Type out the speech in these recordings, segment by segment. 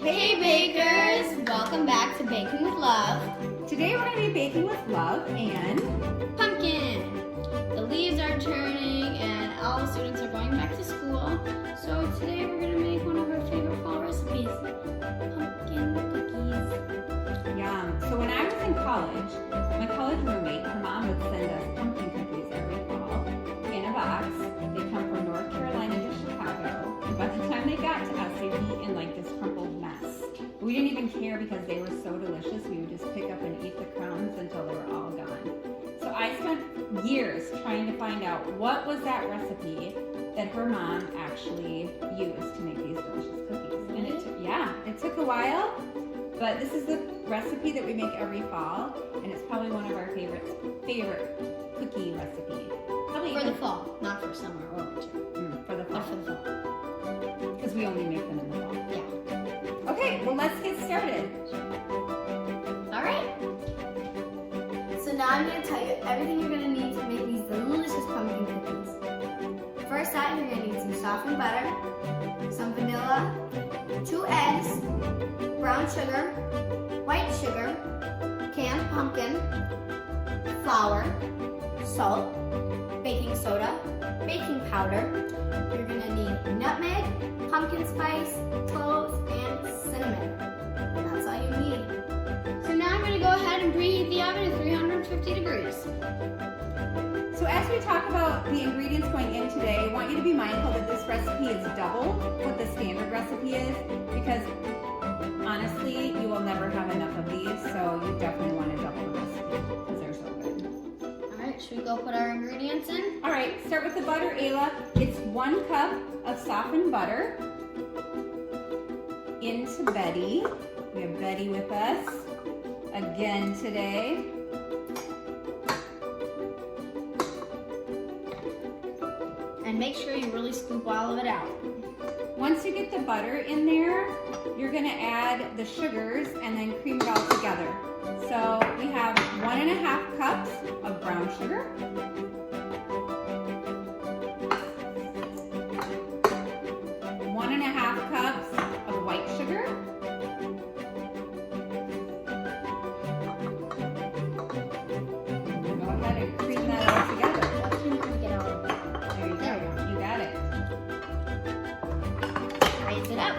Hey bakers! Welcome back to Baking with Love. Today we're going to be baking with Love and pumpkin. The leaves are turning and all the students are going back to school. So today we're going to make one of our favorite fall recipes, pumpkin cookies. Yum. So when I was in college, my college roommate, her mom would send us pumpkin cookies every fall in a box. They come from North Carolina to Chicago. And by the time they got to us, they'd be in like this crumpled mess. We didn't even care because they were so delicious. We would just pick up and eat the crumbs until they were all gone. So I spent years trying to find out what was that recipe that her mom actually used to make these delicious cookies. And it took a while, but this is the recipe that we make every fall, and it's probably one of our favorite cookie recipes. For the fall, not for summer or winter. For the fall. For the fall. Because we only make them in the fall. Yeah. Okay, well let's get started. Alright. So now I'm going to tell you everything you're going to need to make these delicious pumpkin cookies. First out, you're going to need some softened butter, some vanilla, 2 eggs, brown sugar, white sugar, canned pumpkin, flour, salt, baking soda, baking powder. You're going to need nutmeg, pumpkin spice, cloves, and cinnamon. And that's all you need. So now I'm going to go ahead and preheat the oven at 350 degrees. So as we talk about the ingredients going in today, I want you to be mindful that this recipe is double what the standard recipe is, because honestly, you will never have enough of these, so you definitely want to double the recipe because they're so good. Alright, should we go put our ingredients in? Alright, start with the butter, Ayla. It's 1 cup of softened butter into Betty. We have Betty with us again today. And make sure you really scoop all of it out. Once you get the butter in there, you're going to add the sugars and then cream it all together. So we have 1.5 cups of brown sugar, 1.5 cups of white sugar, go ahead and cream that all together. There you go. You got it. Raise it up.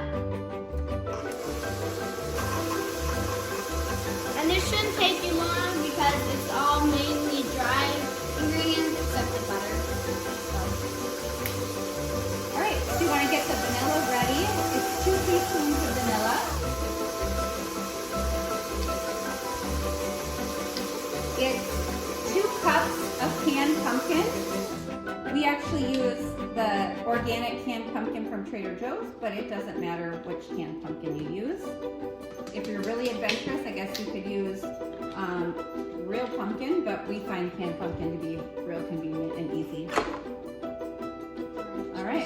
And this shouldn't take you long because it's all mainly dry ingredients except the butter. All right, so you want to get the vanilla ready. It's 2 teaspoons of vanilla. It's 2 cups of canned pumpkin. We actually use the organic canned pumpkin from Trader Joe's, but it doesn't matter which canned pumpkin you use. If you're really adventurous, I guess you could use real pumpkin, but we find canned pumpkin to be real convenient and easy. All right,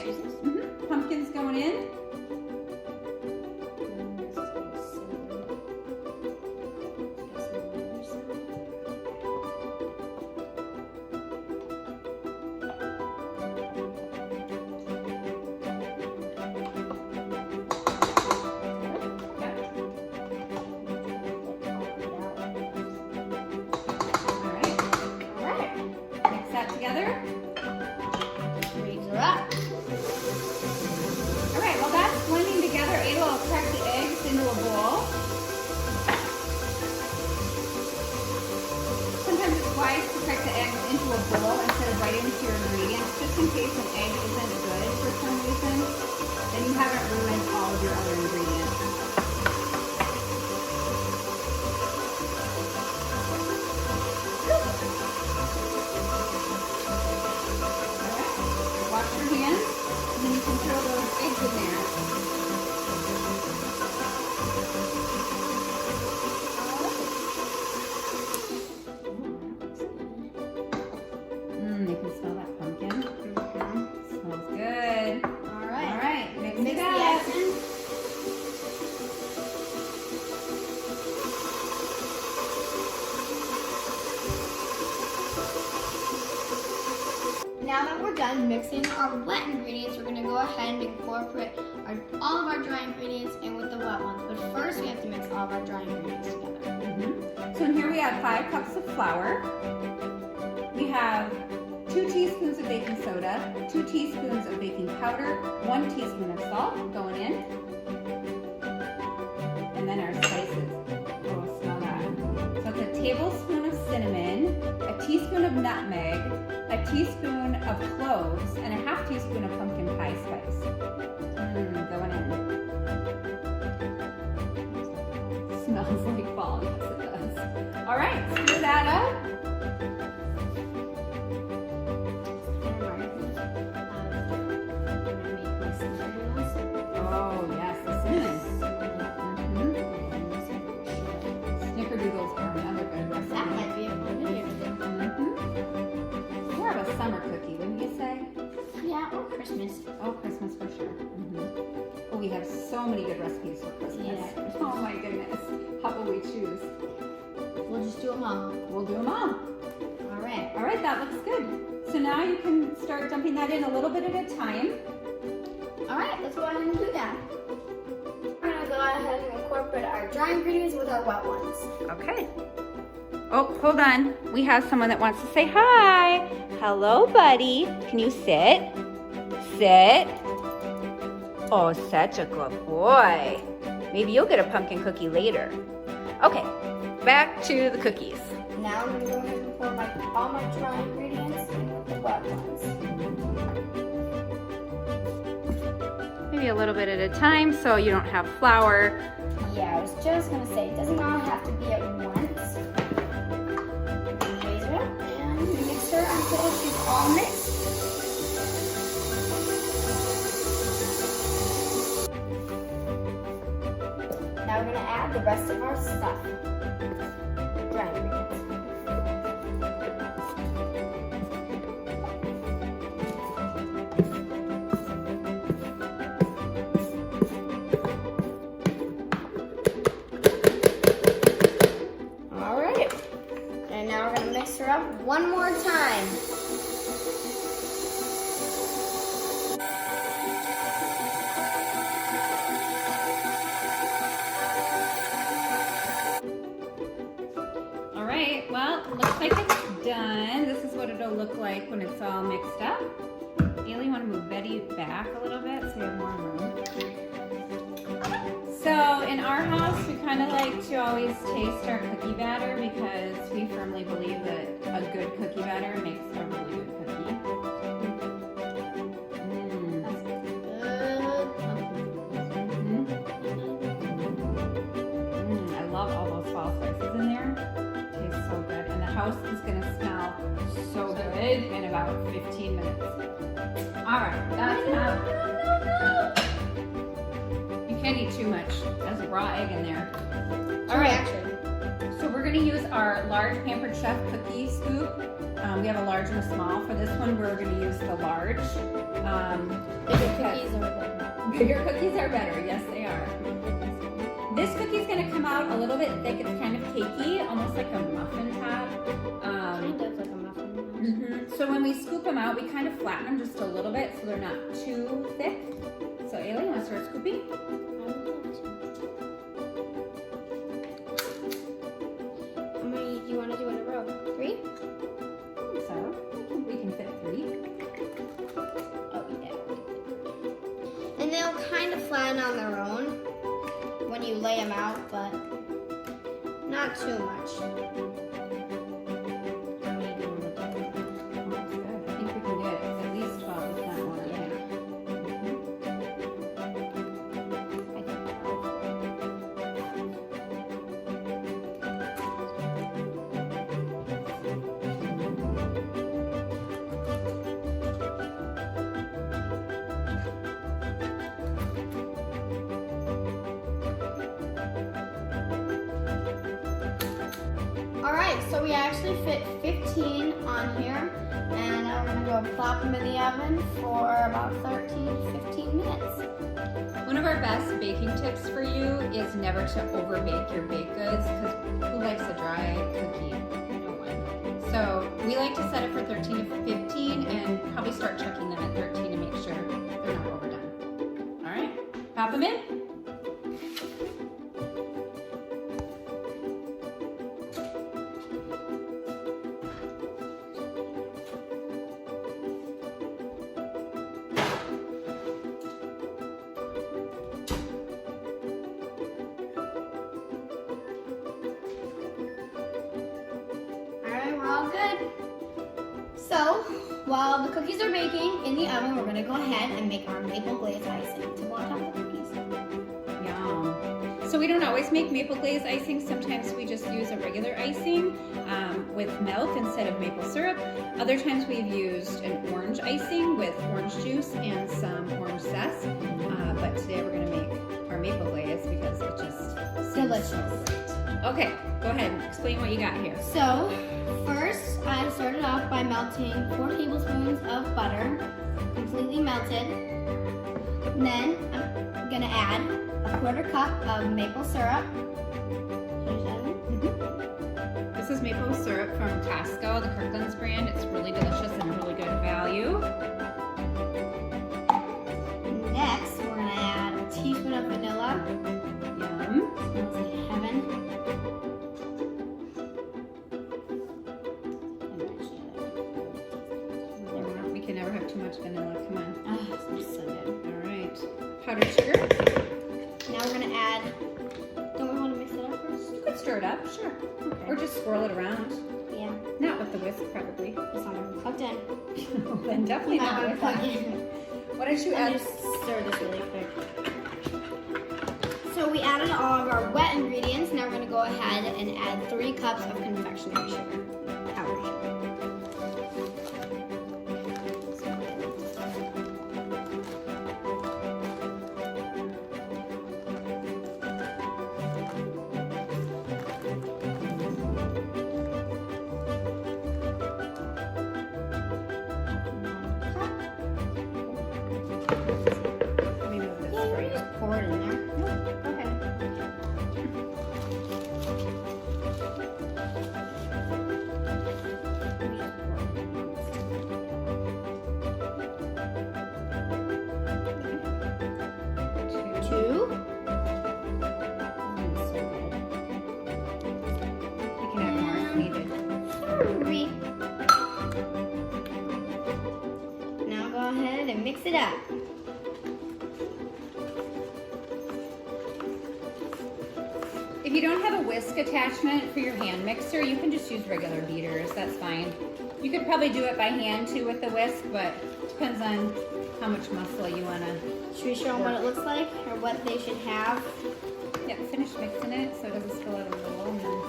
pumpkin's going in. Together. Raise her up. All right, while that's blending together, Ada will crack the eggs into a bowl. Sometimes it's wise to crack the eggs into a bowl instead of right into your ingredients, just in case an egg isn't good for some reason, then you haven't ruined all of your other ingredients. Wash your hands, and then you can throw those eggs in there. You can smell that pumpkin. Smells good. All right. All right, mix Mix it the up. eggs in. Now that we're done mixing our wet ingredients, we're going to go ahead and incorporate our all of our dry ingredients in with the wet ones. But first, we have to mix all of our dry ingredients together. So in here we have 5 cups of flour. We have 2 teaspoons of baking soda, 2 teaspoons of baking powder, 1 teaspoon of salt going in. And then our spices. Oh, smell that. So it's a tablespoon of cinnamon, a teaspoon of nutmeg, a teaspoon of cloves, and a half teaspoon of pumpkin pie spice. Going in. Smells like fall, yes it does. All right, stir that up. Oh yes, the cinnamon. Snickerdoodles are another good recipe. That might be a fun video. More of a summer cookie, wouldn't you say? Yeah, or Christmas. Oh, Christmas for sure. Oh, we have so many good recipes for Christmas. Yeah. Oh my goodness. How will we choose? We'll just do them all. We'll do them all. All right. All right, that looks good. So now you can start dumping that in a little bit at a time. All right, let's go ahead and do that. We're gonna go ahead and incorporate our dry ingredients with our wet ones. Okay. Oh, hold on. We have someone that wants to say hi. Hello, buddy. Can you sit? Sit. Oh, such a good boy. Maybe you'll get a pumpkin cookie later. Okay, back to the cookies. Now I'm gonna go ahead and pour all my dry ingredients in with the wet ones. Maybe a little bit at a time so you don't have flour. Yeah, I was just gonna say, it doesn't all have to be at once. Raise her up and mix her until she's all mixed. Now we're gonna add the rest of our stuff. Dry ingredients. All right. And now we're gonna mix her up one more time. All right, well, it looks like it's done. This is what it'll look like when it's all mixed up. Ailey, you want to move Betty back a little bit so you have more room? So in our house, we kind of like to always taste our cookie batter because we firmly believe that a good cookie batter makes a really good cookie. I love all those fall spices in there. Tastes so good. And the house is going to smell so good in about 15 minutes. All right, that's enough. You can't eat too much. There's a raw egg in there. All right, so we're going to use our large Pampered Chef cookie scoop. We have a large and a small. For this one, we're going to use the large. Bigger cookies are better. Bigger cookies are better. Yes, they are. This cookie is going to come out a little bit thick. It's kind of cakey, almost like a muffin top. Kind of like a muffin. So when we scoop them out, we kind of flatten them just a little bit so they're not too thick. So Ailey, you want to start scooping? How many do you want to do in a row? 3? So we can fit 3. Oh, yeah. And they'll kind of flatten on their own when you lay them out, but not too much. How many do you want to do? That's good. I think we can get at least 12, if not more. Yeah. I think 12. All right, so we actually fit 15 on here, and now we're gonna go plop them in the oven for about 13 to 15 minutes. One of our best baking tips for you is never to over bake your baked goods because who likes a dry cookie? No one. So we like to set it for 13 to 15 and probably start checking them at 13 to make sure they're not overdone. All right. Pop them in. Alright, we're all good. So, while the cookies are baking in the oven, we're gonna go ahead and make our maple glaze icing to go on top of the cookies. Yum. So we don't always make maple glaze icing. Sometimes we just use a regular icing with milk instead of maple syrup. Other times we've used an orange icing with orange juice and some orange zest. But today we're gonna make our maple glaze because it just seems Delicious. Okay, go ahead and explain what you got here. So, first I started off by melting 4 tablespoons of butter, completely melted. And then I'm gonna add a 1/4 cup of maple syrup. This is maple syrup from Costco, the Kirkland's brand. It's really delicious and really good value. Next, we're gonna add a teaspoon of vanilla. Yum. Smells like heaven. We can never have too much vanilla. Come on. Oh, it smells so good. All right. Powdered sugar. Now we're gonna add. Don't we want to mix it up first? You could stir it up, sure. Okay. Or just swirl it around. Yeah, Not with the whisk, probably. it's not even plugged in. Then definitely not with plugged that. in. Why don't you Let me add? just stir this really quick. So we added all of our wet ingredients. Now we're gonna go ahead and add 3 cups of confectionery sugar, powdered sugar. Maybe with this Yeah, you for can you. just pour it in there. Go ahead. Two. You can add more if needed. 3. Now go ahead and mix it up. If you don't have a whisk attachment for your hand mixer, you can just use regular beaters. That's fine. You could probably do it by hand too with the whisk, but it depends on how much muscle you want to. Should we show them what it looks like or what they should have? Yeah, finish mixing it so it doesn't spill out of the bowl. And then...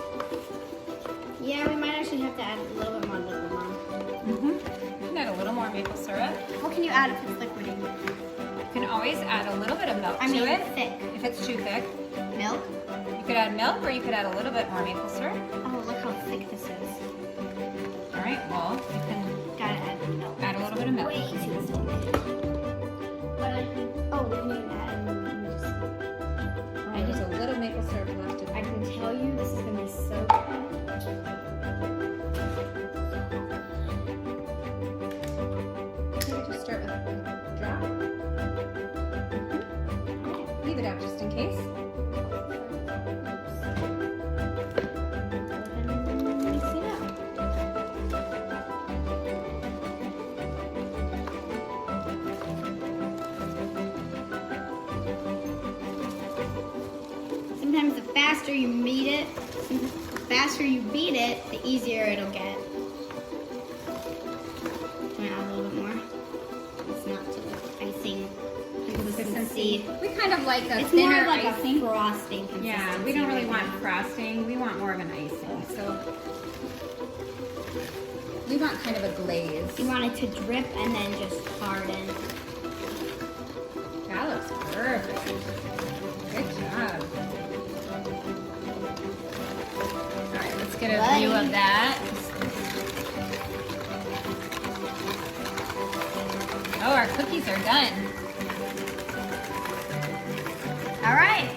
Yeah, we might actually have to add a little bit more liquid, Mom. You can add a little more maple syrup. What can you add if it's liquidy? You can always add a little bit of milk I mean, to it thick. if it's too thick. Milk? You could add milk or you could add a little bit more maple syrup. Oh, look how thick this is. All right, well, you can Gotta add milk. add a little bit of milk. Way too thick. But oh, we need to add. There's a little maple syrup left in I there. can tell you this is gonna be so good. Maybe just start with a drop. Leave it out just in case. Mix it up. Sometimes the faster you beat it, the easier it'll get. Can I add a little bit more? It's not to the icing consistency. We kind of like a It's thinner more of like icing. a frosting consistency. Yeah, we don't really right want now. frosting. We want more of an icing. So we want kind of a glaze. You want it to drip and then just harden. That looks perfect. Good job. All right, let's get a view of that. Oh, our cookies are done. All right.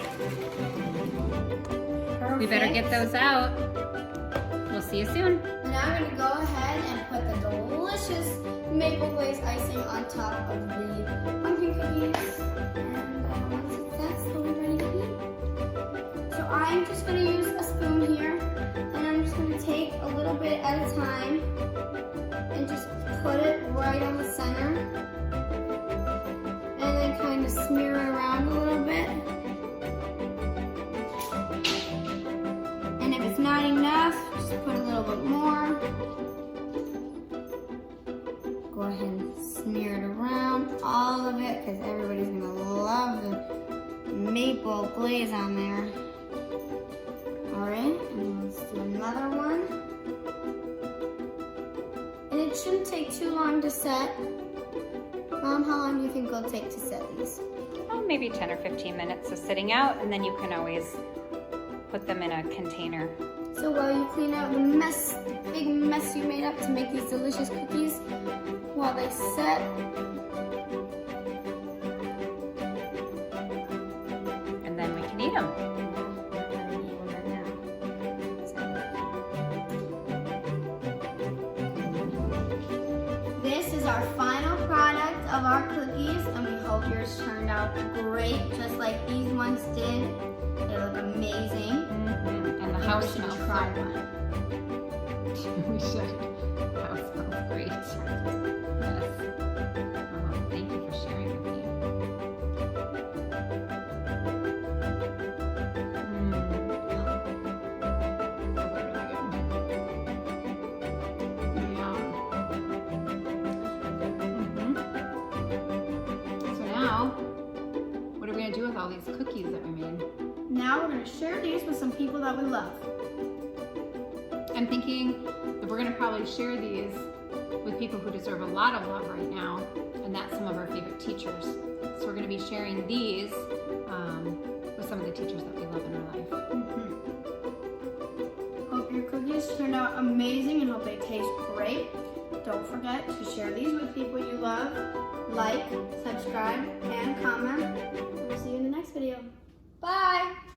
We better get those out. We'll see you soon. Now I'm going to go ahead and put the delicious maple glaze icing on top of the pumpkin cookies. And once it's I'm just going to use a spoon here, and I'm just going to take a little bit at a time and just put it right on the center, and then kind of smear it around a little bit. And if it's not enough, just put a little bit more. Go ahead and smear it around, all of it, because everybody's going to love the maple glaze on there. Alright, and let's do another one. And it shouldn't take too long to set. Mom, how long do you think it'll take to set these? Oh, maybe 10 or 15 minutes of sitting out, and then you can always put them in a container. So while you clean out the big mess you made up to make these delicious cookies, while they set, And then we can eat them. This is our final product of our cookies, and we hope yours turned out great, just like these ones did. They look amazing. And the house We should smells try so one. We should. The house smells great. Yes. Thank you for sharing with me. So now, what are we going to do with all these cookies that we made? Now we're going to share these with some people that we love. I'm thinking that we're going to probably share these with people who deserve a lot of love right now, and that's some of our favorite teachers. So we're going to be sharing these with some of the teachers that we love in our life. Hope your cookies turned out amazing and hope they taste great. Don't forget to share these with people you love, like, subscribe, and comment. We'll see you in the next video. Bye!